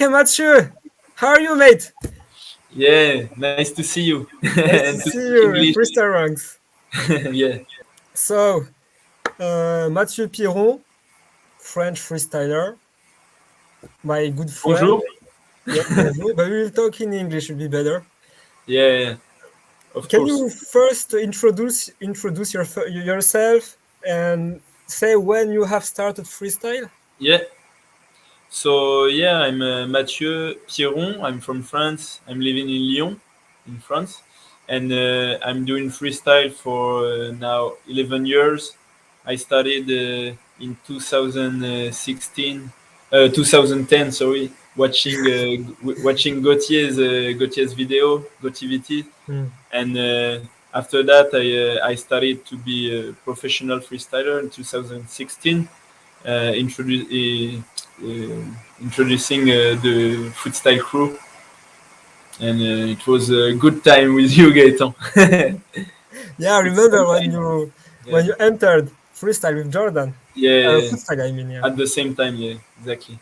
Okay, Mathieu, how are you, mate? Yeah, nice to see you Nice to and to see speak you in English. Freestyle Ranks. Yeah. So, Mathieu Piron, French freestyler, my good friend. Bonjour. Yeah, bonjour. But we will talk in English, will be better. Yeah, of Can course. you first introduce yourself and say when you have started freestyle? Yeah. So yeah, I'm Mathieu Pierron. I'm from France. I'm living in Lyon, in France, and I'm doing freestyle for now 11 years. I started in 2016, 2010. Sorry, watching Gautier's video, Gautivity. Hmm. And after that, I started to be a professional freestyler in 2016, introducing the freestyle crew, and it was a good time with you, Gaetan. Yeah, I It's remember some time. when Yeah, you entered freestyle with Jordan. yeah. Freestyle, I mean, yeah. At the same time, yeah, exactly.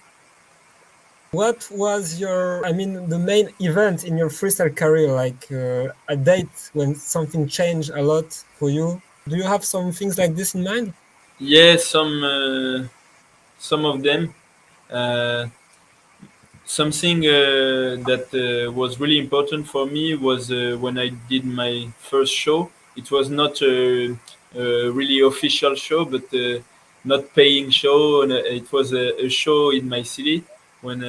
What was the main event in your freestyle career, like a date when something changed a lot for you? Do you have some things like this in mind? Yeah, some of them. Uh, Something that was really important for me was when I did my first show. It was not a really official show, but not paying show. And, it was a show in my city when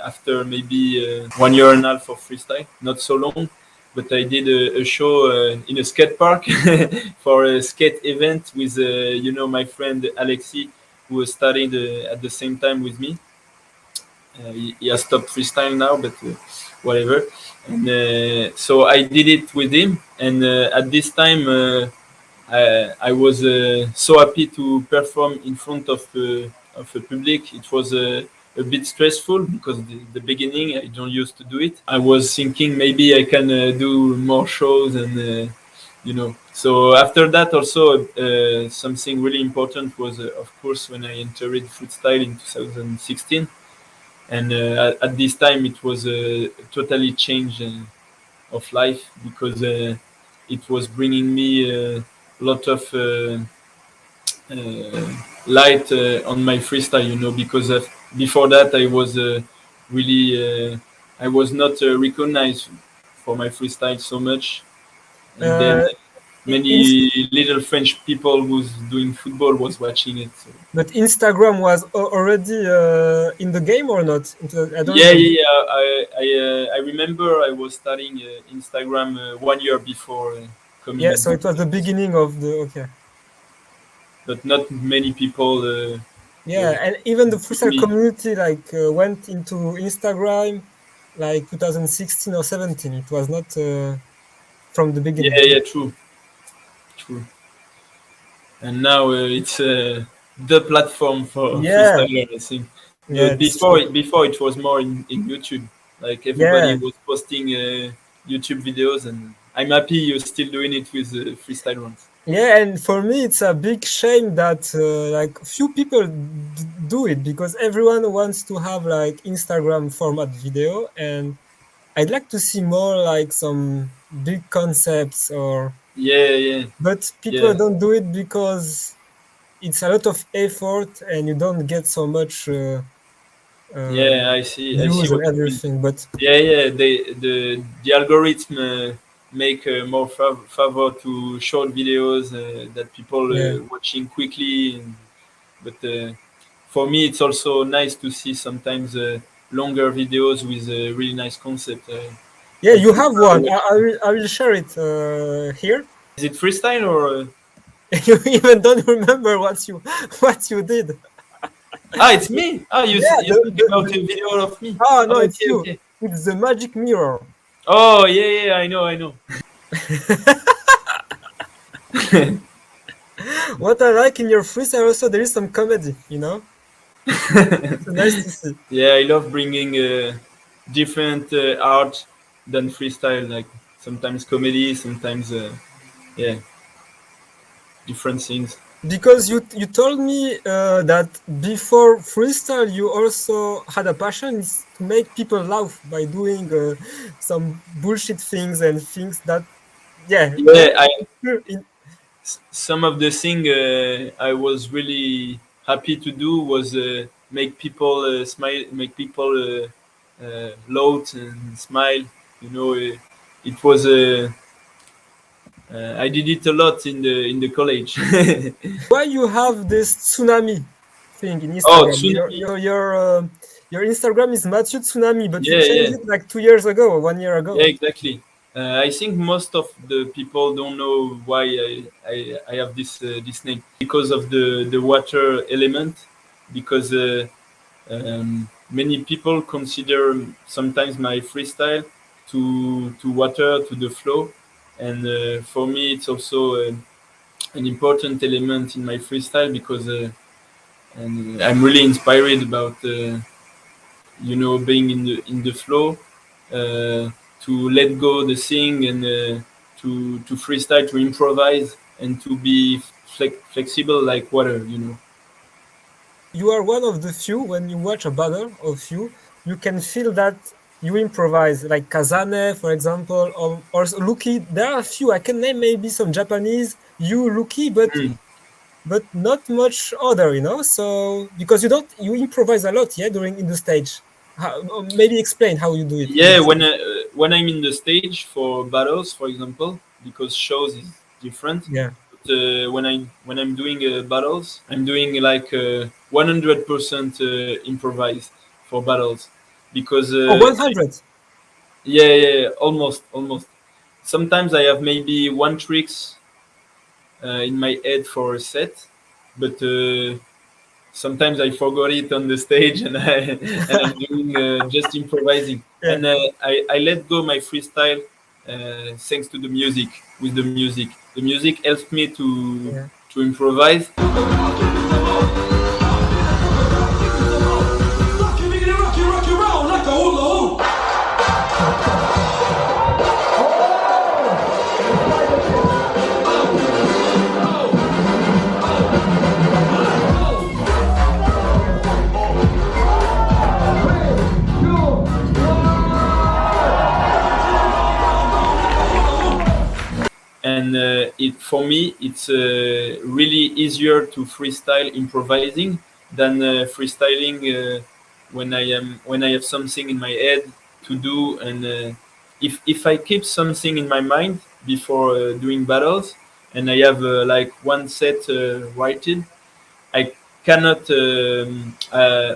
after maybe 1 year and a half of freestyle, not so long, but I did a show in a skate park for a skate event with my friend Alexi, who was studying at the same time with me. He has stopped freestyle now, but whatever. And so I did it with him, and at this time I was so happy to perform in front of a public. It was a bit stressful because the beginning I don't used to do it. I was thinking maybe I can do more shows and So after that, also something really important was, of course, when I entered freestyle in 2016, and at this time it was a totally change of life because it was bringing me a lot of light on my freestyle, because before that I was really I was not recognized for my freestyle so much, and then Uh, in, many little French people who's doing football was watching it. So. but Instagram was already in the game or not? I don't Yeah, remember. yeah, yeah. I remember I was starting Instagram 1 year before coming Yeah, at so the it was the game, beginning of the okay. but not many people Yeah, and even the with freestyle me. community went into Instagram like 2016 or 17. It was not from the Yeah, beginning. yeah, true, true. And now it's the platform for Yeah, freestyler, I think. yeah, But it's true. before it was more in YouTube. Like everybody Yeah, was posting YouTube videos, and I'm happy you're still doing it with freestyle ones. yeah, and for me, it's a big shame that like few people do it because everyone wants to have like Instagram format video, and I'd like to see more like some big concepts or. Yeah, yeah, But people yeah. don't do it because it's a lot of effort and you don't get so much uh, Yeah, I see views and what you mean. everything. But Yeah, yeah. The algorithm make more favor to short videos that people yeah, watching quickly. But for me, it's also nice to see sometimes longer videos with a really nice concept. yeah, I you have prefer one. I watching. will I will share it here. Is it freestyle or? You even don't remember what you did. It's me. Yeah, You think about a video of me? oh no, Oh, it's okay, you. okay. It's the magic mirror. Oh, yeah, yeah. I know, I know. What I like in your freestyle also there is some comedy. It's nice to see. Yeah, I love bringing different art than freestyle. Like sometimes comedy, sometimes yeah, different things. because you told me that before freestyle you also had a passion is to make people laugh by doing some bullshit things and things that Yeah, in, some of the thing I was really happy to do was make people smile, make people laugh and smile. You know, it was I did it a lot in the college. why you have this tsunami thing in Oh, Instagram. tsunami! Your Instagram is Mathieu Tsunami, but you Yeah, changed yeah, it like 2 years ago or 1 year yeah, ago. exactly. I think most of the people don't know why I have this name because of the water element. Because many people consider sometimes my freestyle to water to the flow, and for me it's also an important element in my freestyle because and I'm really inspired about being in the flow, to let go the thing and to freestyle, to improvise, and to be flexible like water. You are one of the few, when you watch a battle of you can feel that you improvise, like Kazane, for example, or Luki. There are a few, I can name maybe some Japanese, you, Luki, Mm. but not much other, so because you improvise a lot, yeah, during in the stage. Maybe explain how you do it in the Yeah, stage. when I'm in the stage for battles, for example, because shows is different. Yeah. But when I'm doing battles, I'm doing like 100% improvise for battles, because Oh, 100. yeah, yeah, yeah, almost. Sometimes I have maybe one tricks in my head for a set, but sometimes I forgot it on the stage, and I'm doing just improvising, Yeah. and I let go my freestyle thanks to the music. With the music helps me Yeah. to improvise. And it for me it's really easier to freestyle improvising than freestyling when I have something in my head to do, and if I keep something in my mind before doing battles, and I have like one set written, I cannot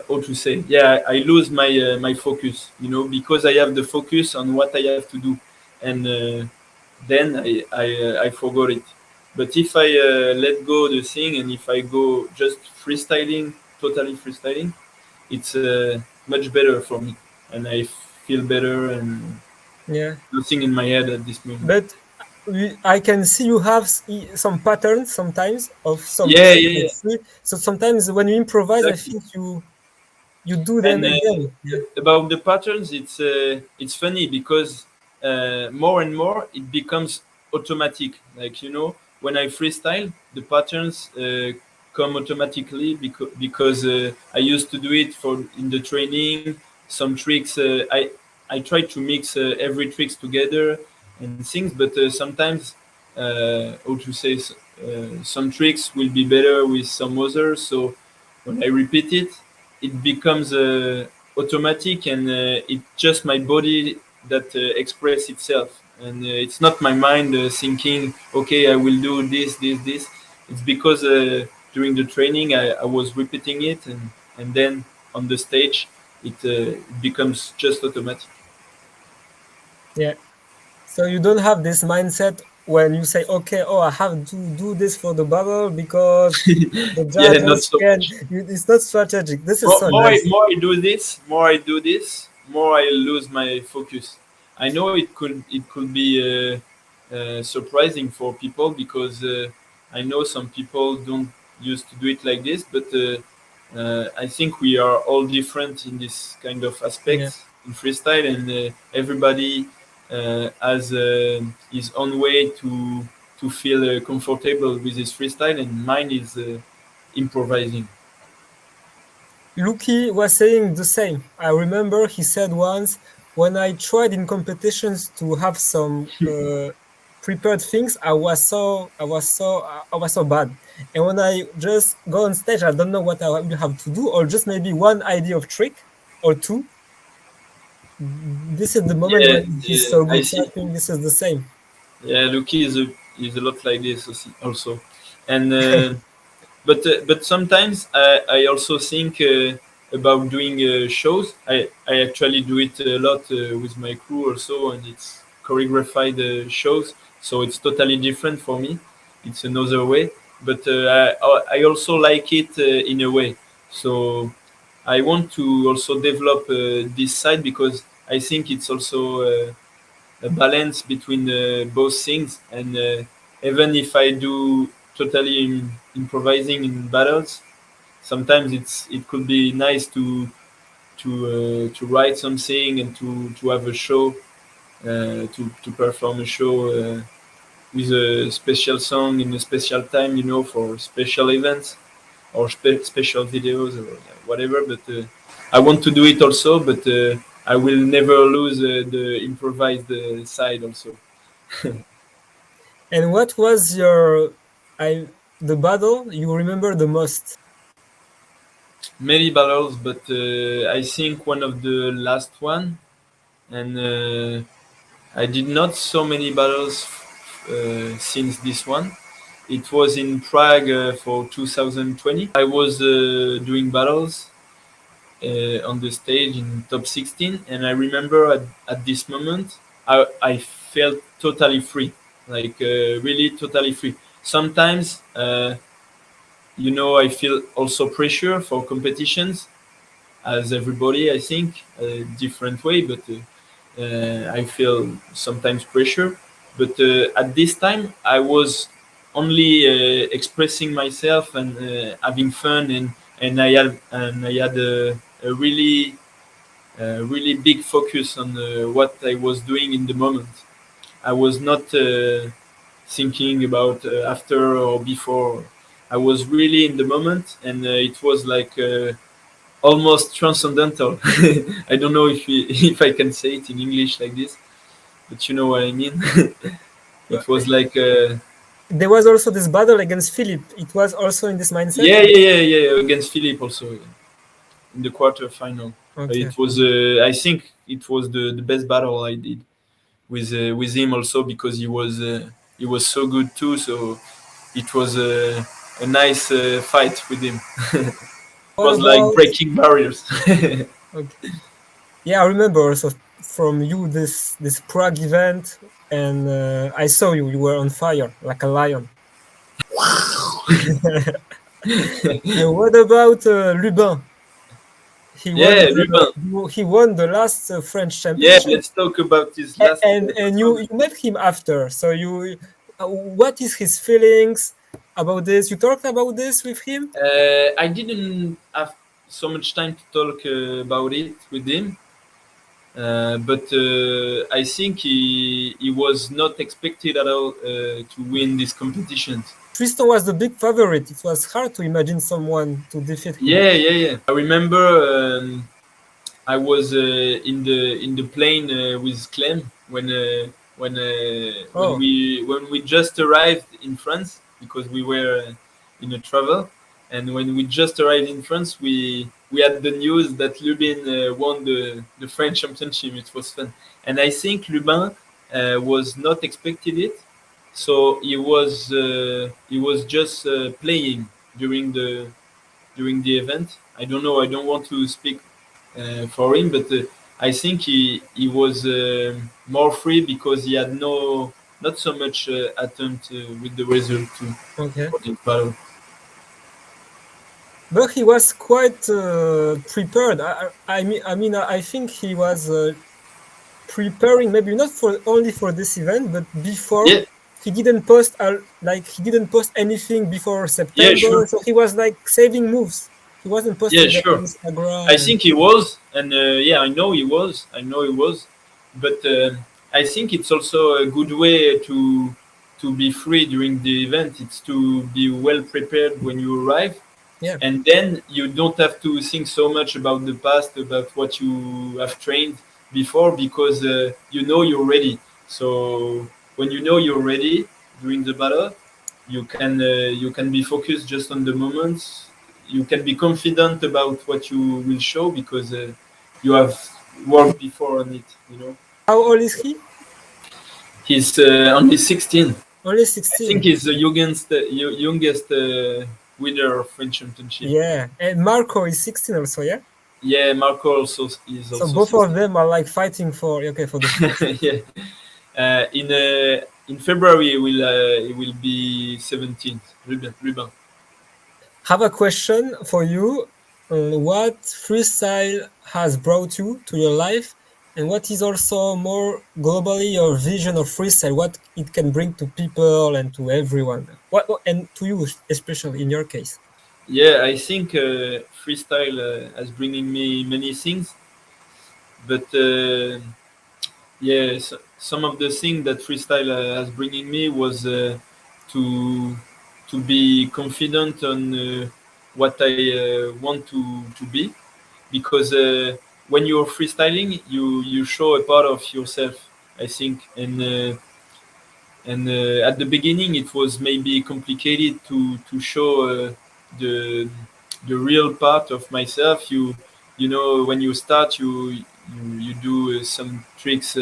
how to say, yeah, I lose my focus, because I have the focus on what I have to do, and then I forgot it. But if I let go the thing, and if I go just freestyling, totally freestyling, it's much better for me, and I feel better and Yeah. nothing in my head at this moment. But I can see you have some patterns sometimes of some Yeah, tricks, yeah, like yeah, three. So sometimes when you improvise, I exactly. think you do them And again. Yeah. about the patterns, it's funny because more and more it becomes automatic. Like, when I freestyle, the patterns come automatically because I used to do it for in the training. Some tricks I try to mix every tricks together and things, but sometimes how to say, some tricks will be better with some others. So when I repeat it, it becomes automatic, and it's just my body that express itself, and it's not my mind thinking, okay, I will do this. It's because during the training I was repeating it, and then on the stage it becomes just automatic. Yeah. So you don't have this mindset when you say, okay, oh, I have to do this for the bubble because the Yeah, not judges so can. much. It's not strategic. This is more, so more, I, nice. more I lose my focus. I know it could be surprising for people, because I know some people don't used to do it like this, but I think we are all different in this kind of Yeah. aspects in freestyle, and everybody has his own way to feel comfortable with his freestyle, and mine is improvising. Luki was saying the same. I remember he said once, when I tried in competitions to have some prepared things, I was so bad. And when I just go on stage, I don't know what I will have to do, or just maybe one idea of trick or two. This is the moment Yeah, when he's so I good. So see. I think this is the same. Yeah, Lucky is a lot like this also, and but sometimes I also think about doing shows. I actually do it a lot with my crew also, and it's choreographed shows, so it's totally different for me. It's another way, but I also like it in a way. So I want to also develop this side because I think it's also a balance between both things. And even if I do totally improvising in battles, sometimes it could be nice to write something and to have a show, to perform a show with a special song in a special time, for special events or special videos or whatever. But I want to do it also, but I will never lose the improvised side also. And what was the battle you remember the most? Many battles, but I think one of the last one, and I did not so many battles since this one. It was in Prague for 2020. I was doing battles on the stage in top 16, and I remember at this moment I felt totally free, like really totally free. Sometimes, I feel also pressure for competitions, as everybody, I think, a different way, but I feel sometimes pressure. But at this time, I was only expressing myself and having fun, and I had a really big focus on what I was doing in the moment. I was not thinking about after or before. I was really in the moment, and it was like almost transcendental. I don't know if I can say it in English like this, but you know what I mean. It was like There was also this battle against Philip. It was also in this mindset. yeah, against Philip also, in the quarter final. Okay. It was I think it was the best battle I did with him also, because he was so good too. So it was a nice fight with him. It What was like about? breaking barriers. Okay. Yeah, I remember also from you this Prague event, and I saw you. You were on fire like a lion. And what about Lubin? He won Yeah, Ruben. he won the last French Yeah, championship, let's talk about this last and you met him after. So what is his feelings about this? You talked about this with him? I didn't have so much time to talk about it with him, but I think he was not expected at all to win this competition. Tristan was the big favorite. It was hard to imagine someone to defeat him. Yeah. I remember I was in the plane with Clem Oh, when we just arrived in France, because we were in a travel, and when we just arrived in France, we had the news that Lubin won the French championship. It was fun, and I think Lubin was not expected it, so he was just playing during the event. I don't know. I don't want to speak for him, but I think he was more free because he had not so much attempt with the result too okay. for this battle. But he was quite prepared. I think he was preparing maybe not for only for this event, but before Yeah, he didn't post he didn't post anything before yeah, September. sure. So he was like saving moves. He wasn't Yeah, posting them on sure. I Instagram. think he was, and yeah, I know he was. But I think it's also a good way to be free during the event. It's to be well prepared when you arrive. Yeah. And then you don't have to think so much about the past, about what you have trained before, because you know you're ready. So when you know you're ready during the battle, you can be focused just on the moments. You can be confident about what you will show because you have worked before on it. You know, How old is he? he's only 16. Only I 16. think he's the youngest winner of French Championship. Yeah. And Marco is 16 also, yeah? Yeah, Marco also is So also both of 16. them are like fighting for the spot. Yeah. In February it will be 17th. Ruben. Have a question for you. What freestyle has brought you to your life, and what is also more globally your vision of freestyle? What it can bring to people and to everyone? What and to you especially in your case? Yeah, I think freestyle has bringing me many things, but yeah, some of the things that freestyle has bringing me was to to be confident on what I want to be, because when you're freestyling, you show a part of yourself, I think, and at the beginning it was maybe complicated to show the the real part of myself. You know, when you start, you do some tricks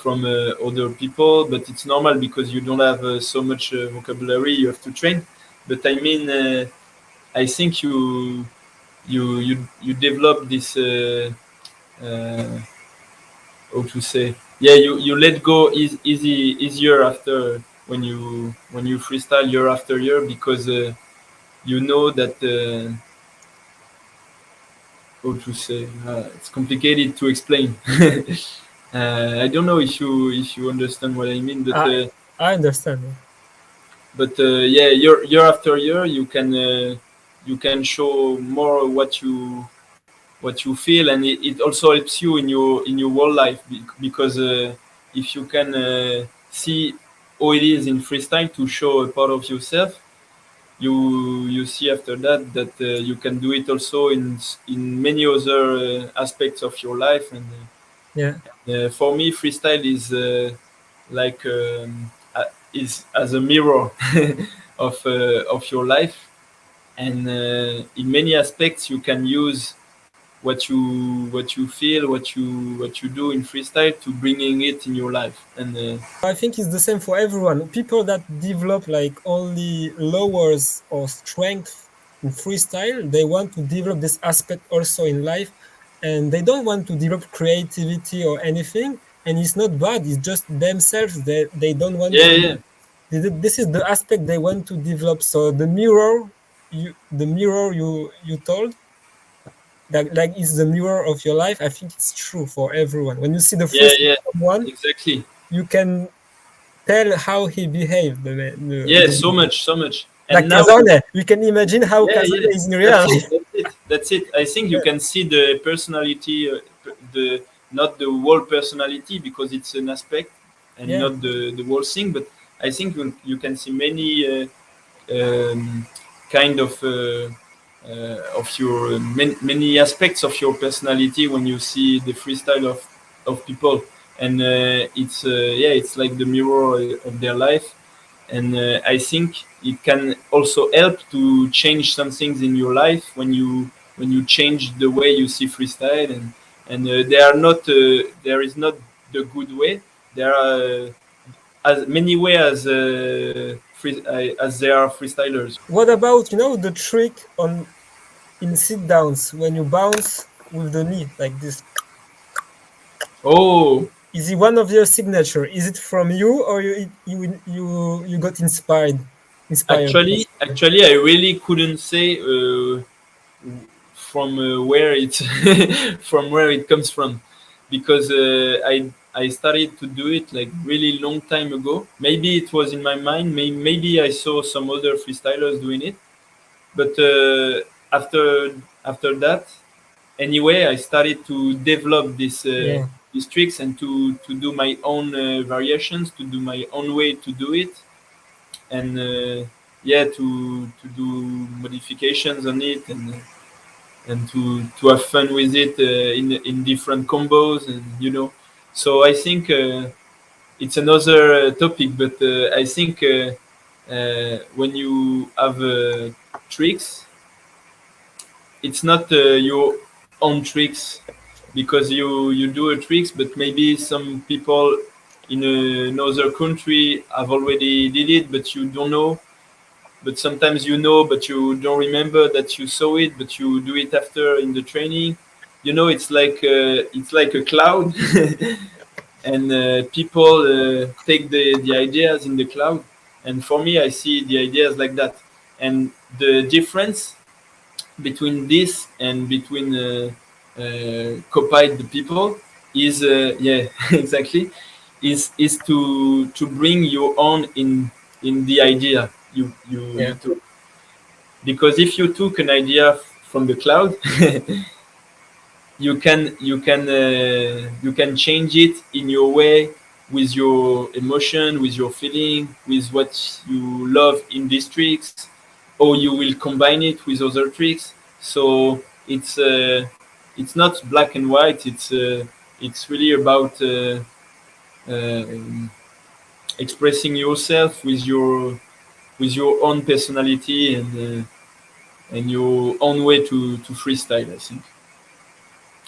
from other people, but it's normal because you don't have so much vocabulary. You have to train. But I mean, I think you develop this. Uh, how to say? Yeah, you let go easier after when you freestyle year after year, because you know that how to say, it's complicated to explain. I don't know if you understand what I mean, I I understand. but yeah, year after year you can show more what you feel, and it also helps you in your whole life, because if you can see how it is in freestyle to show a part of yourself, you see after that that you can do it also in many other aspects of your life. And Yeah. for me, freestyle is like is as a mirror of your life, and in many aspects you can use what you feel, what you do in freestyle to bringing it in your life. And I think it's the same for everyone. People that develop like only lowers or strength in freestyle, they want to develop this aspect also in life, and they don't want to develop creativity or anything. And it's not bad. It's just themselves. They don't want yeah, to. yeah, This is the aspect they want to develop. So the mirror you told that like is the mirror of your life. I think it's true for everyone. When you see the yeah, freestyle yeah, of someone, exactly. you can tell how he behaved. Yeah, so much, so much. Like And now, Kazane, we can imagine how yeah, Kazane yeah, is in real life. that's it. I think you Yeah, can see the personality, the not the whole personality, because it's an aspect and yeah, not the whole thing. But I think you can see many kind of your many aspects of your personality when you see the freestyle of people. And it's yeah, it's like the mirror of their life. And I think it can also help to change some things in your life when you change the way you see freestyle. And they are not there is not the good way. There are as many way as there are freestylers. what about the trick on in sit downs when you bounce with the knee like this? Oh, Is it one of your signature? Is it from you or you got inspired from something? actually, I really couldn't say from where it from where it comes from, because I started to do it like really long time ago. Maybe it was in my mind. Maybe I saw some other freestylers doing it, but after that, anyway, I started to develop this Yeah, these tricks and to do my own variations, to do my own way to do it, and yeah, to do modifications on it, and to have fun with it in different combos, and so I think it's another topic, but I think when you have tricks, it's not your own tricks, because you do a tricks, but maybe some people in another country have already did it, but you don't know. But sometimes you know, but you don't remember that you saw it, but you do it after in the training. It's like a cloud, and people take the ideas in the cloud. And for me, I see the ideas like that. And the difference between this and between copied the people is yeah exactly is to bring your own in the idea you took, because if you took an idea from the cloud you can change it in your way, with your emotion, with your feeling, with what you love in these tricks, or you will combine it with other tricks. So it's not black and white. It's really about expressing yourself with your own personality and your own way to freestyle, I think.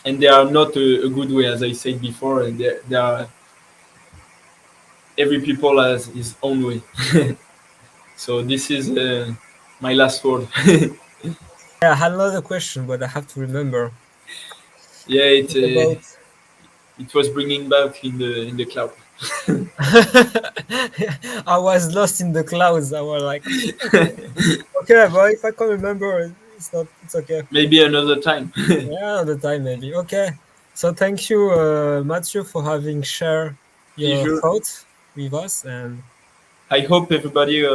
And they are not a good way, as I said before. And they are, every people has his own way. So this is my last word. Yeah, I had another question, but I have to remember. Yeah, About... it was bringing back in the cloud. I was lost in the clouds. I was like, okay, but if I can't remember, it's okay. Maybe another time. Yeah, another time maybe. Okay. So thank you, Matthew, for having shared your Sure. thoughts with us. And I hope everybody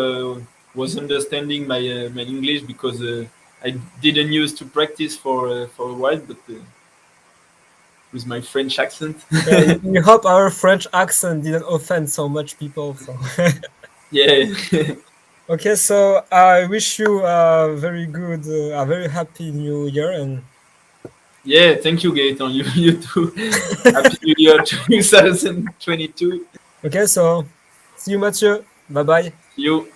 was understanding my English, because I didn't use to practice for a while, but with my French accent. yeah, we hope our French accent didn't offend so much people. So. Yeah. Okay, so I wish you a very good, a very happy New Year, and Yeah, thank you, Gaetan. You too. Happy New Year 2022. okay, so see you, Mathieu. Bye bye. See you.